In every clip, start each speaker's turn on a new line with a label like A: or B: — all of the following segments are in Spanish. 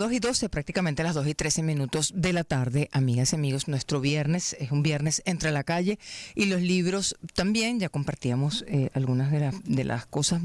A: 2:12, prácticamente a las 2:13 de la tarde, amigas y amigos. Nuestro viernes es un viernes entre la calle y los libros también. Ya compartíamos algunas de las cosas,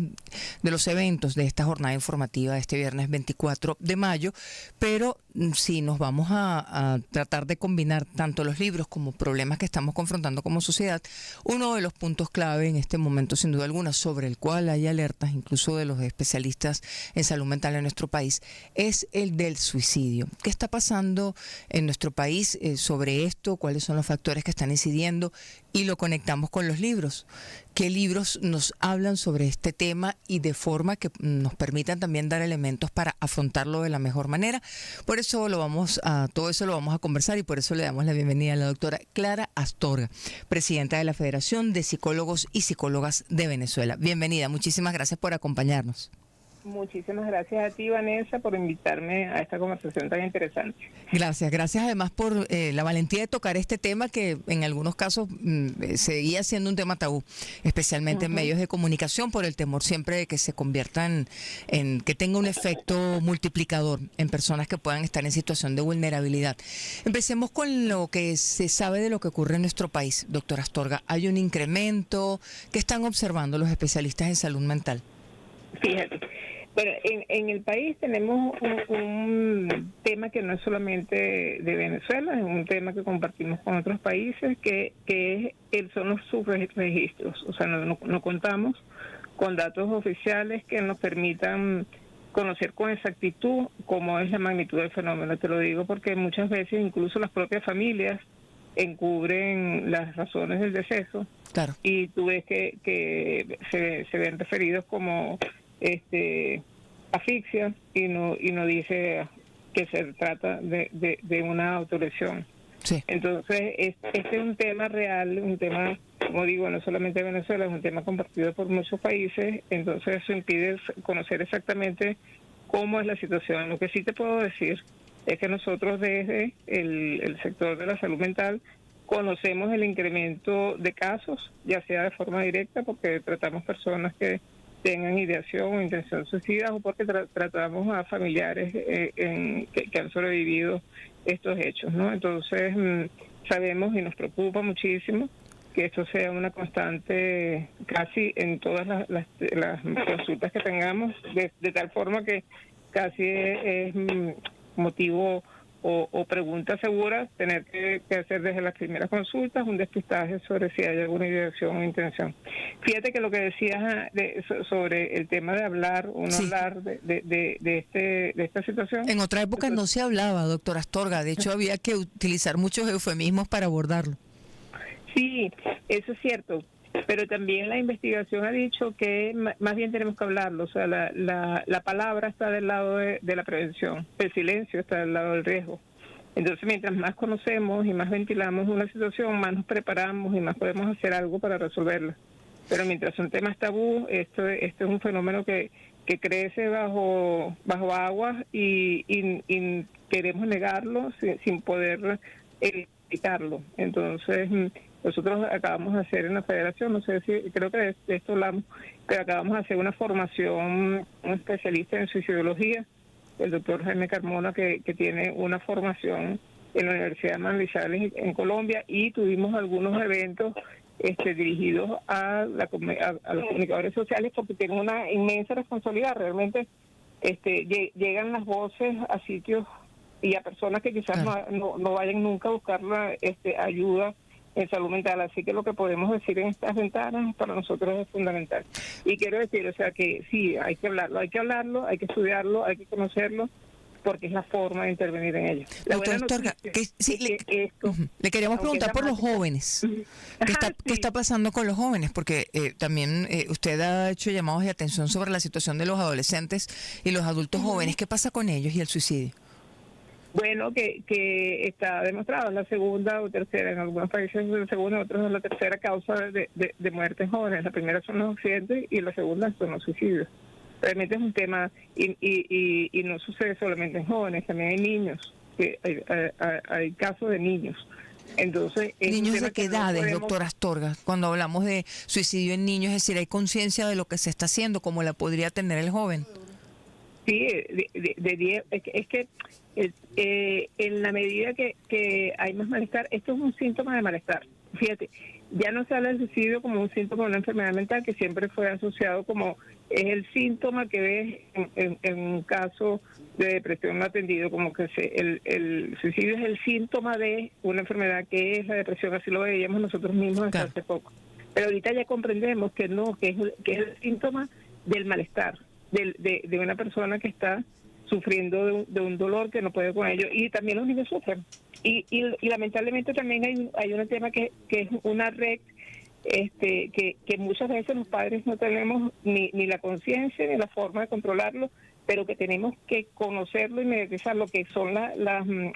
A: de los eventos de esta jornada informativa de este viernes 24 de mayo, pero sí nos vamos a tratar de combinar tanto los libros como problemas que estamos confrontando como sociedad. Uno de los puntos clave en este momento, sin duda alguna, sobre el cual hay alertas, incluso de los especialistas en salud mental en nuestro país, es el del suicidio. ¿Qué está pasando en nuestro país sobre esto? ¿Cuáles son los factores que están incidiendo? Y lo conectamos con los libros. ¿Qué libros nos hablan sobre este tema y de forma que nos permitan también dar elementos para afrontarlo de la mejor manera? Por eso todo eso lo vamos a conversar y por eso le damos la bienvenida a la doctora Clara Astorga, presidenta de la Federación de Psicólogos y Psicólogas de Venezuela. Bienvenida, muchísimas gracias por acompañarnos.
B: Muchísimas gracias a ti, Vanessa, por invitarme a esta conversación tan interesante.
A: Gracias además por la valentía de tocar este tema que en algunos casos seguía siendo un tema tabú, especialmente en medios de comunicación, por el temor siempre de que se conviertan en que tenga un efecto multiplicador en personas que puedan estar en situación de vulnerabilidad. Empecemos con lo que se sabe de lo que ocurre en nuestro país, doctora Astorga. ¿Hay un incremento? ¿Qué están observando los especialistas en salud mental?
B: Fíjate. Bueno, en el país tenemos un tema que no es solamente de Venezuela, es un tema que compartimos con otros países, que son los subregistros. O sea, no contamos con datos oficiales que nos permitan conocer con exactitud cómo es la magnitud del fenómeno. Te lo digo porque muchas veces incluso las propias familias encubren las razones del deceso. Claro. Y tú ves que se ven referidos como asfixia y no dice que se trata de una autolesión. Sí. Entonces este es un tema real, un tema, como digo, no solamente de Venezuela, es un tema compartido por muchos países. Entonces eso impide conocer exactamente cómo es la situación. Lo que sí te puedo decir es que nosotros desde el sector de la salud mental conocemos el incremento de casos, ya sea de forma directa, porque tratamos personas que tengan ideación o intención suicida, o porque tratamos a familiares que han sobrevivido estos hechos, ¿no? Entonces sabemos y nos preocupa muchísimo que esto sea una constante casi en todas las consultas que tengamos, de tal forma que casi es motivo o pregunta segura tener que hacer desde las primeras consultas un despistaje sobre si hay alguna ideación o intención. Fíjate que lo que decías sobre el tema de hablar o no hablar de esta situación.
A: En otra época no se hablaba, doctora Astorga. De hecho, había que utilizar muchos eufemismos para abordarlo.
B: Sí, eso es cierto. Pero también la investigación ha dicho que más bien tenemos que hablarlo. O sea, la palabra está del lado de la prevención, el silencio está del lado del riesgo. Entonces, mientras más conocemos y más ventilamos una situación, más nos preparamos y más podemos hacer algo para resolverla. Pero mientras son temas tabú, esto es un fenómeno que crece bajo agua y queremos negarlo sin poder evitarlo. Entonces, nosotros acabamos de hacer en la federación, no sé si, creo que de esto hablamos, pero acabamos de hacer una formación, un especialista en suicidología, el doctor Jaime Carmona, que tiene una formación en la Universidad de Manizales en Colombia, y tuvimos algunos eventos dirigidos a los comunicadores sociales, porque tienen una inmensa responsabilidad. Realmente llegan las voces a sitios y a personas que quizás no vayan nunca a buscar ayuda en salud mental, así que lo que podemos decir en estas ventanas para nosotros es fundamental. Y quiero decir, o sea, que sí, hay que hablarlo, hay que estudiarlo, hay que conocerlo, porque es la forma de intervenir en ello.
A: Doctora Astorga, le queríamos preguntar por los jóvenes. ¿Qué está pasando con los jóvenes? Porque también usted ha hecho llamados de atención sobre la situación de los adolescentes y los adultos jóvenes. ¿Qué pasa con ellos y el suicidio?
B: Bueno, que está demostrado, es la segunda o tercera, en algunos países es la segunda, en otros es la tercera causa de muertes jóvenes. La primera son los accidentes y la segunda son los suicidios. Realmente es un tema, y no sucede solamente en jóvenes, también hay niños, que hay casos de niños. Entonces,
A: ¿niños de qué edades, doctora Astorga? Cuando hablamos de suicidio en niños, es decir, ¿hay conciencia de lo que se está haciendo, como la podría tener el joven?
B: Sí, de 10, en la medida que hay más malestar, esto es un síntoma de malestar. Fíjate, ya no se habla del suicidio como un síntoma de una enfermedad mental, que siempre fue asociado como es el síntoma que ves en un caso de depresión no atendido, como que el suicidio es el síntoma de una enfermedad que es la depresión, así lo veíamos nosotros mismos hasta hace poco. Pero ahorita ya comprendemos que no, que es el síntoma del malestar, de una persona que está sufriendo de un dolor que no puede con ello, y también los niños sufren. Y lamentablemente también hay un tema que es una red que muchas veces los padres no tenemos ni la conciencia ni la forma de controlarlo, pero que tenemos que conocerlo y mediatizar lo que son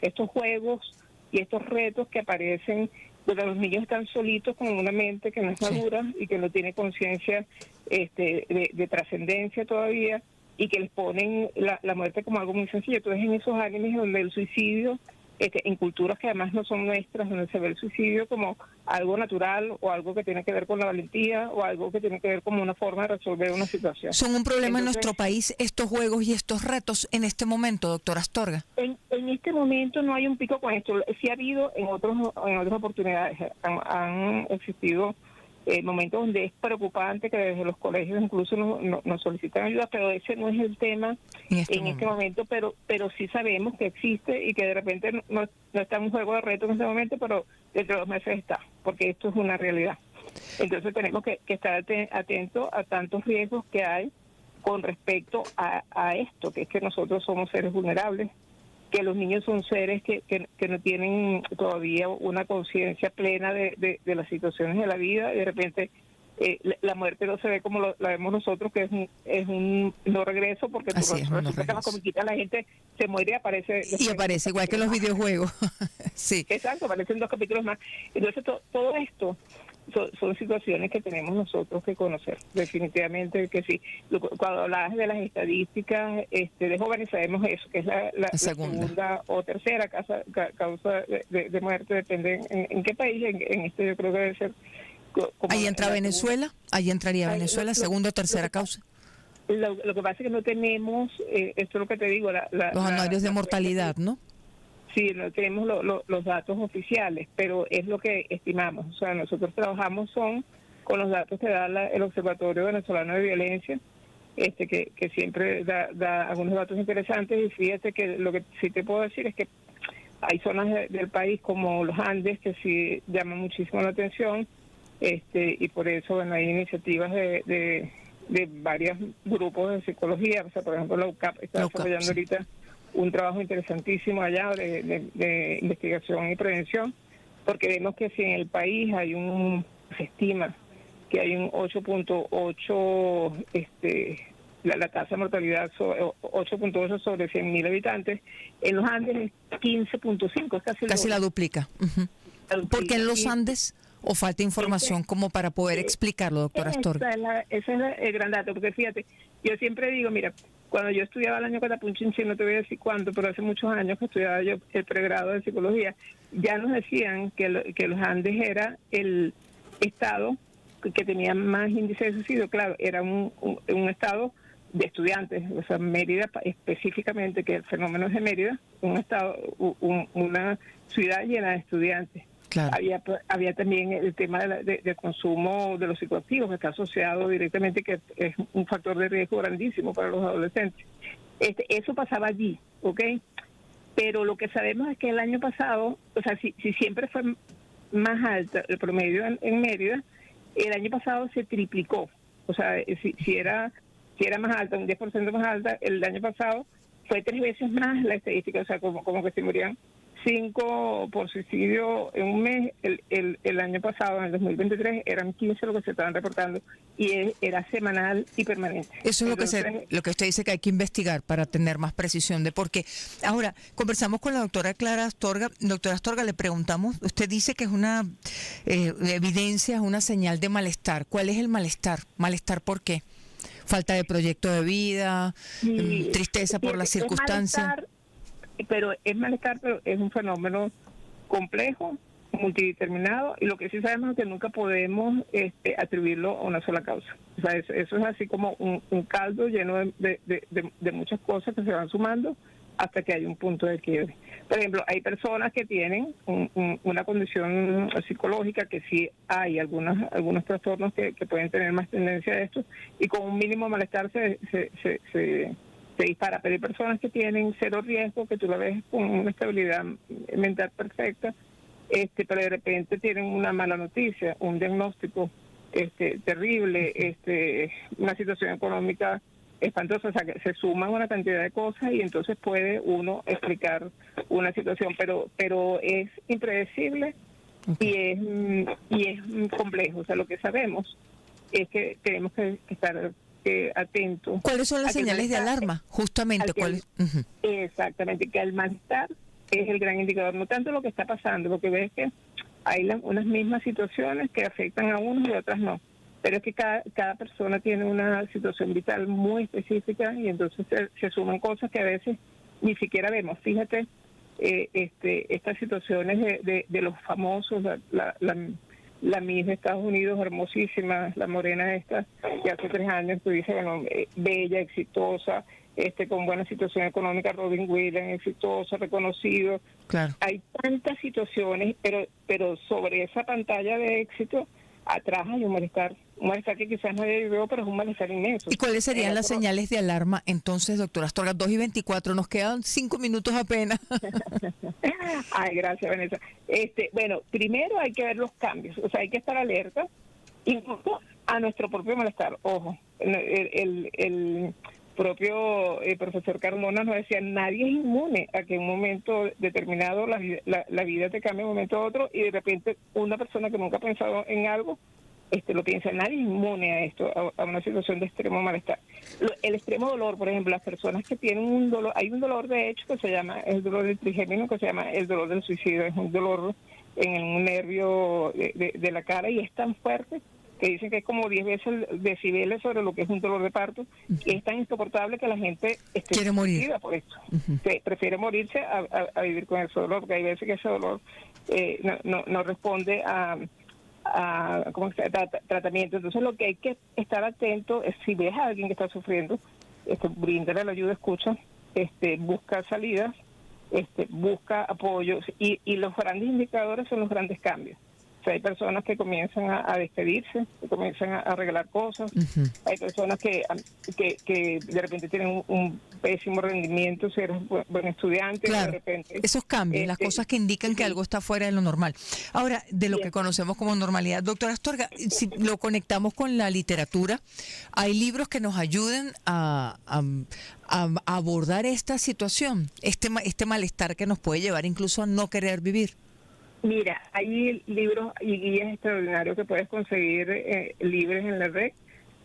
B: estos juegos y estos retos que aparecen donde los niños están solitos con una mente que no es madura y que no tiene conciencia de trascendencia todavía, y que les ponen la muerte como algo muy sencillo. Entonces, en esos animes donde el suicidio, en culturas que además no son nuestras, donde se ve el suicidio como algo natural o algo que tiene que ver con la valentía o algo que tiene que ver como una forma de resolver una situación.
A: ¿Son un problema en nuestro país estos juegos y estos retos en este momento, doctora Astorga?
B: En este momento no hay un pico con esto. Sí ha habido en otras oportunidades. Han existido momentos donde es preocupante que desde los colegios incluso nos solicitan ayuda, pero ese no es el tema en este momento, pero sí sabemos que existe y que de repente no está en un juego de reto en este momento, pero dentro de 2 meses está, porque esto es una realidad. Entonces tenemos que estar atentos a tantos riesgos que hay con respecto a esto, que es que nosotros somos seres vulnerables, que los niños son seres que no tienen todavía una conciencia plena de las situaciones de la vida, y de repente la muerte no se ve como la vemos nosotros, que es un no regreso, porque resulta que las comiquitas la gente se muere y aparece.
A: Y aparece igual que en los videojuegos. Sí.
B: Exacto, aparecen 2 capítulos más. Entonces todo esto son situaciones que tenemos nosotros que conocer, definitivamente que sí. Cuando hablabas de las estadísticas de jóvenes, sabemos eso, que es la segunda o tercera causa de muerte, depende en qué país. En este yo creo que debe ser...
A: ¿Ahí entra Venezuela? ¿Ahí entraría Venezuela, segunda o tercera causa?
B: Lo que pasa es que no tenemos, esto es lo que te digo,
A: los anuarios de mortalidad, ¿no?
B: Sí, no tenemos los datos oficiales, pero es lo que estimamos. O sea, nosotros trabajamos con los datos que da el Observatorio Venezolano de Violencia, que siempre da algunos datos interesantes. Y fíjate que lo que sí te puedo decir es que hay zonas del país como los Andes que sí llaman muchísimo la atención, y por eso bueno, hay iniciativas de varios grupos de psicología. O sea, por ejemplo, la UCAP está desarrollando ahorita un trabajo interesantísimo allá de investigación y prevención, porque vemos que si en el país se estima que hay un 8.8, la tasa de mortalidad 8.8 sobre 100.000 habitantes, en los Andes es 15.5, es casi
A: la duplica. ¿Por qué en los Andes? ¿O falta información como para poder explicarlo, doctora Astorga?
B: Ese es el gran dato, porque fíjate, yo siempre digo, mira, cuando yo estudiaba el año Catapunchinchi, no te voy a decir cuánto, pero hace muchos años que estudiaba yo el pregrado de psicología, ya nos decían que los Andes era el estado que tenía más índice de suicidio. Claro, era un estado de estudiantes, o sea, Mérida específicamente, que el fenómeno es de Mérida, una ciudad llena de estudiantes.
A: Claro.
B: Había también el tema de consumo de los psicoactivos, que está asociado directamente, que es un factor de riesgo grandísimo para los adolescentes. Eso pasaba allí, ¿ok? Pero lo que sabemos es que el año pasado, o sea, si siempre fue más alta el promedio en Mérida, el año pasado se triplicó. O sea, si era más alta, un 10% más alta, el año pasado fue 3 veces más la estadística, o sea, como que se morían 5 por suicidio en un mes. El año pasado, en el 2023, eran 15 lo que se estaban reportando, y era semanal y permanente.
A: Eso es lo que usted dice que hay que investigar para tener más precisión de por qué. Ahora, conversamos con la doctora Clara Astorga. Doctora Astorga, le preguntamos, usted dice que es una evidencia, es una señal de malestar. ¿Cuál es el malestar? ¿Malestar por qué? ¿Falta de proyecto de vida? ¿Tristeza por las circunstancias?
B: Pero es malestar, pero es un fenómeno complejo, multideterminado, y lo que sí sabemos es que nunca podemos atribuirlo a una sola causa. O sea, eso es así como un caldo lleno de muchas cosas que se van sumando hasta que hay un punto de quiebre. Por ejemplo, hay personas que tienen una condición psicológica, que sí hay algunos trastornos que pueden tener más tendencia a esto, y con un mínimo malestar se dispara. Pero hay personas que tienen cero riesgo, que tú la ves con una estabilidad mental perfecta, pero de repente tienen una mala noticia, un diagnóstico terrible, una situación económica espantosa. O sea, que se suman una cantidad de cosas y entonces puede uno explicar una situación, pero es impredecible. Okay. y es complejo. O sea, lo que sabemos es que tenemos que estar atentos.
A: ¿Cuáles son las señales de alarma? Justamente, ¿cuáles?
B: Exactamente, que el malestar es el gran indicador, no tanto lo que está pasando, porque ves que hay unas mismas situaciones que afectan a unos y a otras no. Pero es que cada persona tiene una situación vital muy específica y entonces se suman cosas que a veces ni siquiera vemos. Fíjate, estas situaciones de los famosos, la Miss de Estados Unidos, hermosísima, la morena esta, que hace 3 años tú dices, bueno, bella, exitosa, con buena situación económica, Robin Williams, exitoso, reconocido.
A: Claro.
B: Hay tantas situaciones, pero sobre esa pantalla de éxito, atrás hay un malestar que quizás nadie vio, pero es un malestar inmenso.
A: ¿Y cuáles serían las señales de alarma entonces, doctora Astorga? 2:24, nos quedan 5 minutos apenas.
B: Ay, gracias, Vanessa. Bueno, primero hay que ver los cambios, o sea, hay que estar alerta, incluso a nuestro propio malestar. Ojo, el propio profesor Carmona nos decía, nadie es inmune a que en un momento determinado la vida te cambie de un momento a otro, y de repente una persona que nunca ha pensado en algo lo piensa. Nadie es inmune a esto, a una situación de extremo malestar. El extremo dolor, por ejemplo, las personas que tienen un dolor, hay un dolor de hecho que se llama el dolor del trigémino, que se llama el dolor del suicidio. Es un dolor en un nervio de la cara, y es tan fuerte que dicen que es como 10 veces decibeles sobre lo que es un dolor de parto, y es tan insoportable que la gente
A: quiere morir
B: por esto. Prefiere morirse a vivir con ese dolor, porque hay veces que ese dolor no responde a tratamiento. Entonces lo que hay que estar atento es, si ves a alguien que está sufriendo, bríndale la ayuda, escucha, busca salidas, busca apoyo, y los grandes indicadores son los grandes cambios. O sea, hay personas que comienzan a despedirse, que comienzan a arreglar cosas. Hay personas que de repente tienen un pésimo rendimiento, si eres buen estudiante.
A: Claro,
B: de repente,
A: esos cambios, las cosas que indican que algo está fuera de lo normal. Ahora, de lo que conocemos como normalidad. Doctora Astorga, si lo conectamos con la literatura, ¿hay libros que nos ayuden a abordar esta situación, este malestar que nos puede llevar incluso a no querer vivir?
B: Mira, hay libros y guías extraordinarios que puedes conseguir libres en la red.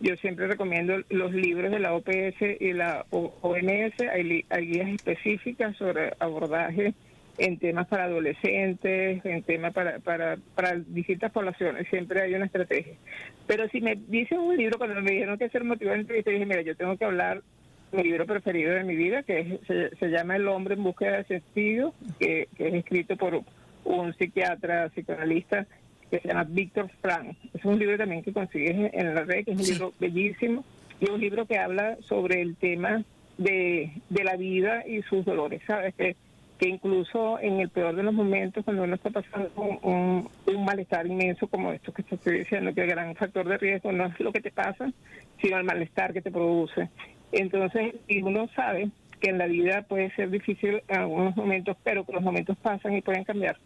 B: Yo siempre recomiendo los libros de la OPS y la OMS. Hay guías específicas sobre abordaje en temas para adolescentes, en temas para distintas poblaciones. Siempre hay una estrategia. Pero si me dicen un libro, cuando me dijeron que ser motivante, yo dije, mira, yo tengo que hablar mi libro preferido de mi vida, que se llama El hombre en búsqueda de sentido, que es escrito por un psiquiatra, psicoanalista, que se llama Víctor Frank. Es un libro también que consigues en la red, que es un libro bellísimo, y un libro que habla sobre el tema de la vida y sus dolores, ¿sabes? Que incluso en el peor de los momentos, cuando uno está pasando un malestar inmenso como esto que te estoy diciendo, que el gran factor de riesgo no es lo que te pasa, sino el malestar que te produce. Entonces, y uno sabe que en la vida puede ser difícil en algunos momentos, pero que los momentos pasan y pueden cambiar.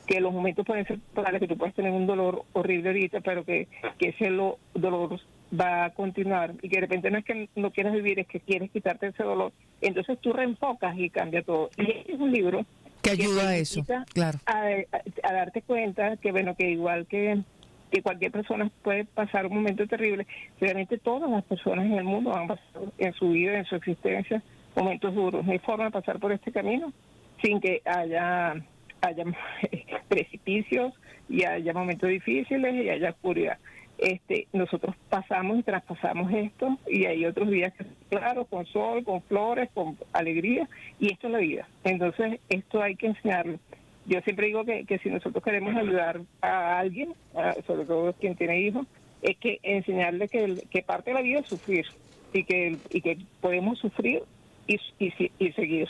B: Que los momentos pueden ser totales, que tú puedes tener un dolor horrible ahorita, pero que ese dolor va a continuar, y que de repente no es que no quieras vivir, es que quieres quitarte ese dolor. Entonces tú reenfocas y cambia todo. Y este es un libro
A: que ayuda a eso, claro,
B: a darte cuenta que, bueno, que igual que cualquier persona puede pasar un momento terrible, realmente todas las personas en el mundo han pasado en su vida, en su existencia, momentos duros. No hay forma de pasar por este camino sin que haya precipicios y haya momentos difíciles y haya oscuridad. Nosotros pasamos y traspasamos esto, y hay otros días que, claro, con sol, con flores, con alegría, y esto es la vida. Entonces esto hay que enseñarlo. yo siempre digo que si nosotros queremos ayudar a alguien, sobre todo quien tiene hijos, es que enseñarle que parte de la vida es sufrir y que podemos sufrir y seguir.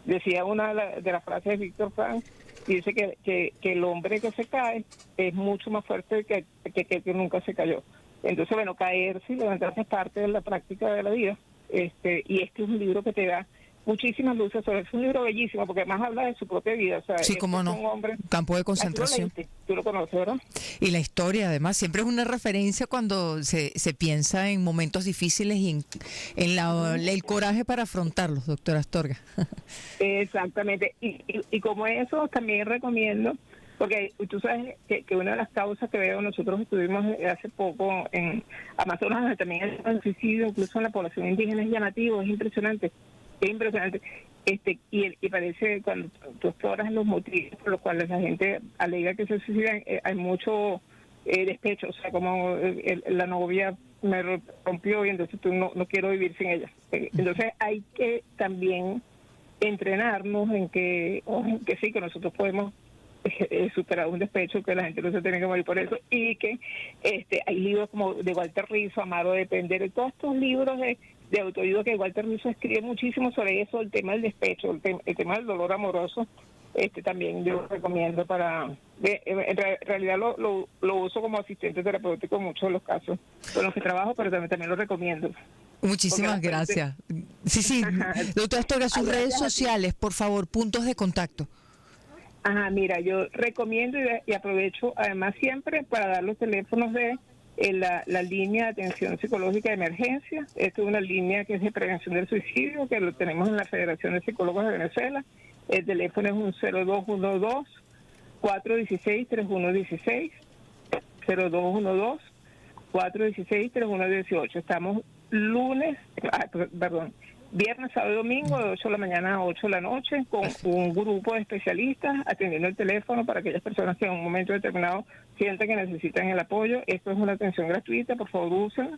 B: Decía una de las frases de Víctor Frank, dice que el hombre que se cae es mucho más fuerte que el que nunca se cayó. Entonces, bueno, caerse y levantarse es parte de la práctica de la vida. Y este es un libro que te da muchísimas luces sobre eso. Es un libro bellísimo porque además habla de su propia vida. O sea,
A: Sí, cómo no.
B: Es un hombre,
A: campo de concentración.
B: Tú lo conoces, ¿verdad?
A: Y la historia, además, siempre es una referencia cuando se piensa en momentos difíciles y en el coraje para afrontarlos, doctora Astorga.
B: Exactamente. Y como eso, también recomiendo, porque tú sabes que una de las causas que veo, nosotros estuvimos hace poco en Amazonas, donde también hay un suicidio, incluso en la población indígena y nativa, es impresionante. Es impresionante. Y parece, cuando tú exploras los motivos por los cuales la gente alega que se suicidan, hay mucho despecho, o sea, como la novia me rompió y entonces tú no quiero vivir sin ella. Entonces hay que también entrenarnos en que sí, que nosotros podemos superar un despecho, que la gente no se tiene que morir por eso, y que hay libros como de Walter Rizzo, Amar o Depender, y todos estos libros de autoayuda que Walter Rizzo escribe muchísimo sobre eso, el tema del despecho, el tema del dolor amoroso, también yo lo recomiendo en realidad lo uso como asistente terapéutico en muchos de los casos con los que trabajo, pero también lo recomiendo.
A: Muchísimas gracias. Sí, doctora Astorga, sus redes sociales, por favor, puntos de contacto.
B: Ajá, mira, yo recomiendo y aprovecho además siempre para dar los teléfonos de la línea de atención psicológica de emergencia. Esta es una línea que es de prevención del suicidio, que lo tenemos en la Federación de Psicólogos de Venezuela. El teléfono es un 0212-416-3116, 0212-416-3118. Estamos viernes, sábado y domingo de 8 de la mañana a 8 de la noche con un grupo de especialistas atendiendo el teléfono para aquellas personas que en un momento determinado sienten que necesitan el apoyo. Esto es una atención gratuita, por favor úsenla.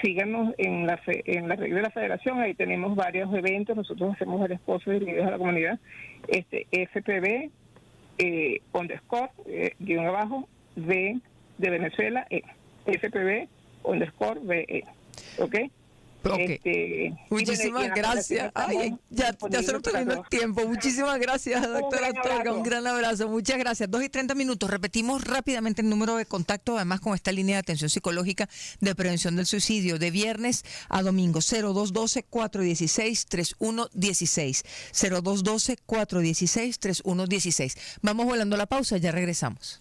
B: Síganos en la red de la Federación, ahí tenemos varios eventos, nosotros hacemos varias cosas dirigidas a la comunidad. FPV guión abajo V de Venezuela, FPV _VE. ¿Ok?
A: Muchísimas gracias. Ay, ya se nos terminó el tiempo. Muchísimas gracias, doctora Astorga. Un gran abrazo. Muchas gracias. 2:30. Repetimos rápidamente el número de contacto, además con esta línea de atención psicológica de prevención del suicidio, de viernes a domingo, 0212-416-3116. 0212-416-3116. Vamos volando a la pausa, ya regresamos.